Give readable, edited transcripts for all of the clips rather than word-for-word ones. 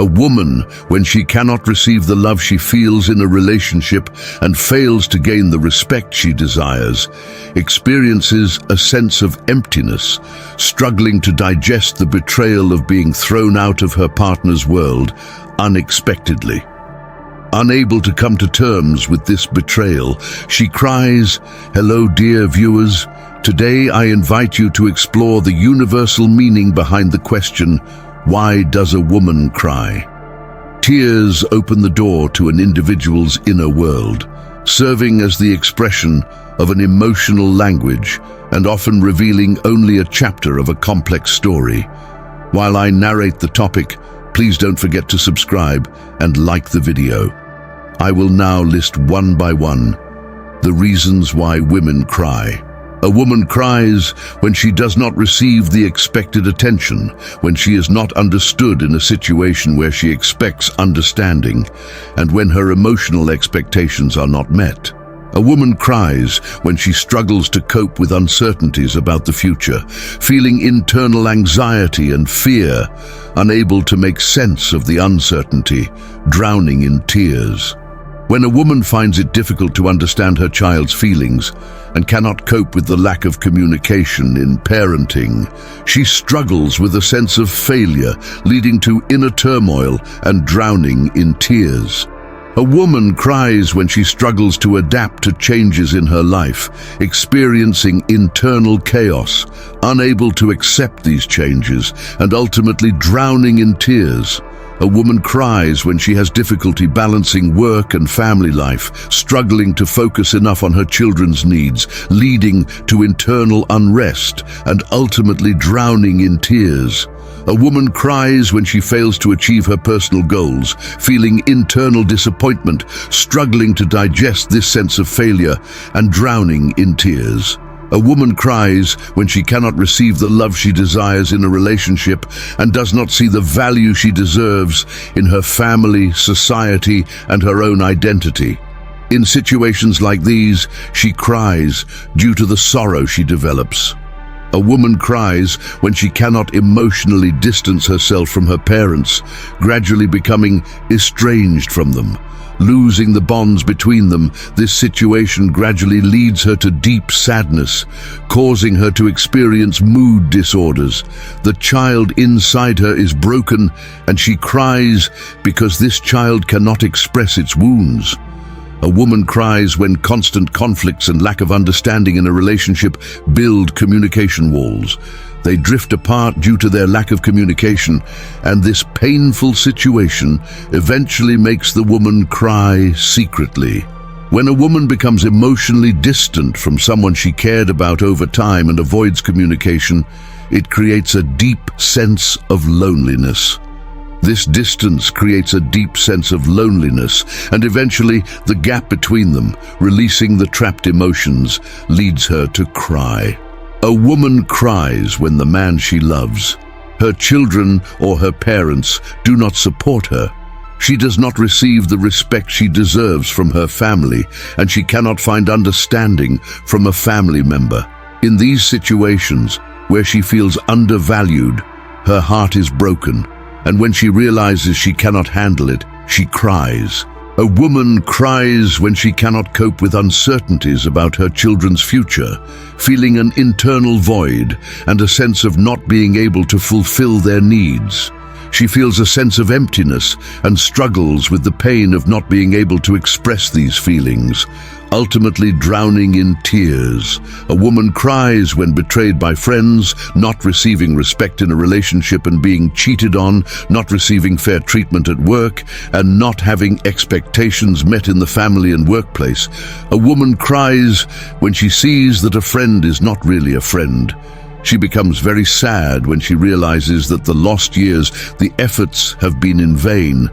A woman, when she cannot receive the love she feels in a relationship and fails to gain the respect she desires, experiences a sense of emptiness, struggling to digest the betrayal of being thrown out of her partner's world unexpectedly. Unable to come to terms with this betrayal, she cries, "Hello, dear viewers. Today I invite you to explore the universal meaning behind the question, why does a woman cry? Tears open the door to an individual's inner world, serving as the expression of an emotional language and often revealing only a chapter of a complex story. While I narrate the topic, please don't forget to subscribe and like the video. I will now list one by one the reasons why women cry. A woman cries when she does not receive the expected attention, when she is not understood in a situation where she expects understanding, and when her emotional expectations are not met. A woman cries when she struggles to cope with uncertainties about the future, feeling internal anxiety and fear, unable to make sense of the uncertainty, drowning in tears. When a woman finds it difficult to understand her child's feelings and cannot cope with the lack of communication in parenting, she struggles with a sense of failure, leading to inner turmoil and drowning in tears. A woman cries when she struggles to adapt to changes in her life, experiencing internal chaos, unable to accept these changes, and ultimately drowning in tears. A woman cries when she has difficulty balancing work and family life, struggling to focus enough on her children's needs, leading to internal unrest and ultimately drowning in tears. A woman cries when she fails to achieve her personal goals, feeling internal disappointment, struggling to digest this sense of failure and drowning in tears. A woman cries when she cannot receive the love she desires in a relationship and does not see the value she deserves in her family, society, and her own identity. In situations like these, she cries due to the sorrow she develops. A woman cries when she cannot emotionally distance herself from her parents, gradually becoming estranged from them. Losing the bonds between them, this situation gradually leads her to deep sadness, causing her to experience mood disorders. The child inside her is broken, and she cries because this child cannot express its wounds. A woman cries when constant conflicts and lack of understanding in a relationship build communication walls. They drift apart due to their lack of communication, and this painful situation eventually makes the woman cry secretly. When a woman becomes emotionally distant from someone she cared about over time and avoids communication, it creates a deep sense of loneliness. This distance creates a deep sense of loneliness, and eventually the gap between them, releasing the trapped emotions, leads her to cry. A woman cries when the man she loves, her children or her parents, do not support her. She does not receive the respect she deserves from her family, and she cannot find understanding from a family member. In these situations, where she feels undervalued, her heart is broken, and when she realizes she cannot handle it, she cries. A woman cries when she cannot cope with uncertainties about her children's future, feeling an internal void and a sense of not being able to fulfill their needs. She feels a sense of emptiness and struggles with the pain of not being able to express these feelings, ultimately drowning in tears. A woman cries when betrayed by friends, not receiving respect in a relationship and being cheated on, not receiving fair treatment at work, and not having expectations met in the family and workplace. A woman cries when she sees that a friend is not really a friend. She becomes very sad when she realizes that the lost years, the efforts have been in vain,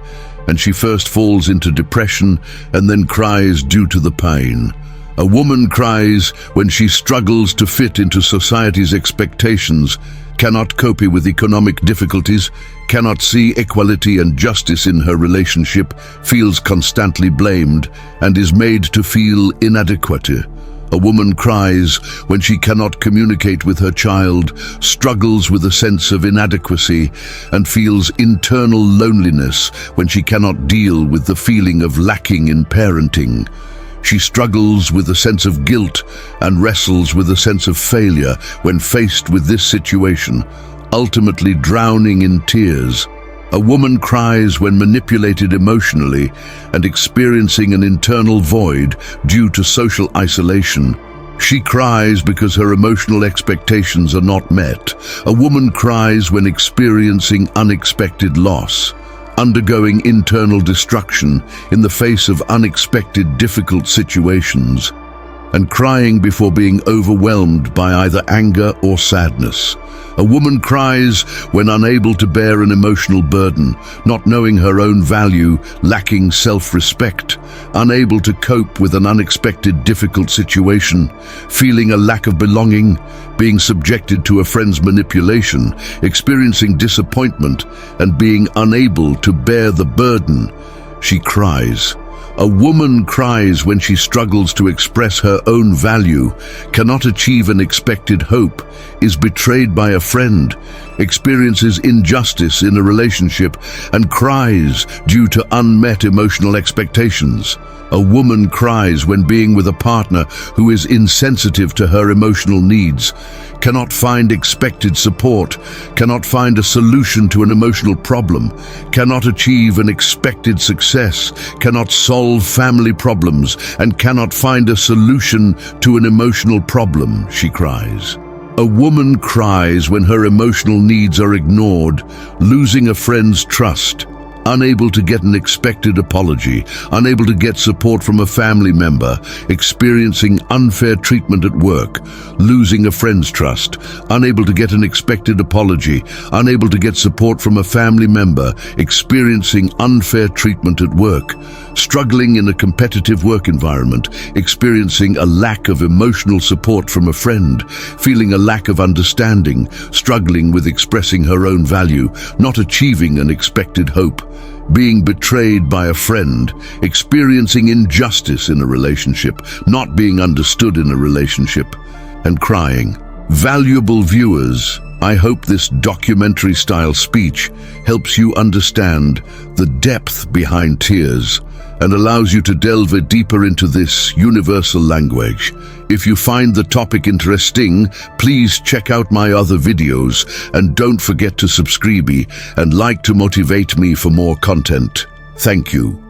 and she first falls into depression and then cries due to the pain. A woman cries when she struggles to fit into society's expectations, cannot cope with economic difficulties, cannot see equality and justice in her relationship, feels constantly blamed, and is made to feel inadequate. A woman cries when she cannot communicate with her child, struggles with a sense of inadequacy, and feels internal loneliness when she cannot deal with the feeling of lacking in parenting. She struggles with a sense of guilt and wrestles with a sense of failure when faced with this situation, ultimately drowning in tears. A woman cries when manipulated emotionally and experiencing an internal void due to social isolation. She cries because her emotional expectations are not met. A woman cries when experiencing unexpected loss, undergoing internal destruction in the face of unexpected difficult situations, and crying before being overwhelmed by either anger or sadness. A woman cries when unable to bear an emotional burden, not knowing her own value, lacking self-respect, unable to cope with an unexpected difficult situation, feeling a lack of belonging, being subjected to a friend's manipulation, experiencing disappointment, and being unable to bear the burden. She cries. A woman cries when she struggles to express her own value, cannot achieve an expected hope, is betrayed by a friend, experiences injustice in a relationship, and cries due to unmet emotional expectations. A woman cries when being with a partner who is insensitive to her emotional needs, cannot find expected support, cannot find a solution to an emotional problem, cannot achieve an expected success, cannot solve family problems, and cannot find a solution to an emotional problem, she cries. A woman cries when her emotional needs are ignored, losing a friend's trust, unable to get an expected apology, unable to get support from a family member, experiencing unfair treatment at work, losing a friend's trust, unable to get an expected apology, unable to get support from a family member, experiencing unfair treatment at work, struggling in a competitive work environment, experiencing a lack of emotional support from a friend, feeling a lack of understanding, struggling with expressing her own value, not achieving an expected hope, being betrayed by a friend, experiencing injustice in a relationship, not being understood in a relationship, and crying. Valuable viewers, I hope this documentary-style speech helps you understand the depth behind tears and allows you to delve deeper into this universal language. If you find the topic interesting, please check out my other videos and don't forget to subscribe and like to motivate me for more content. Thank you.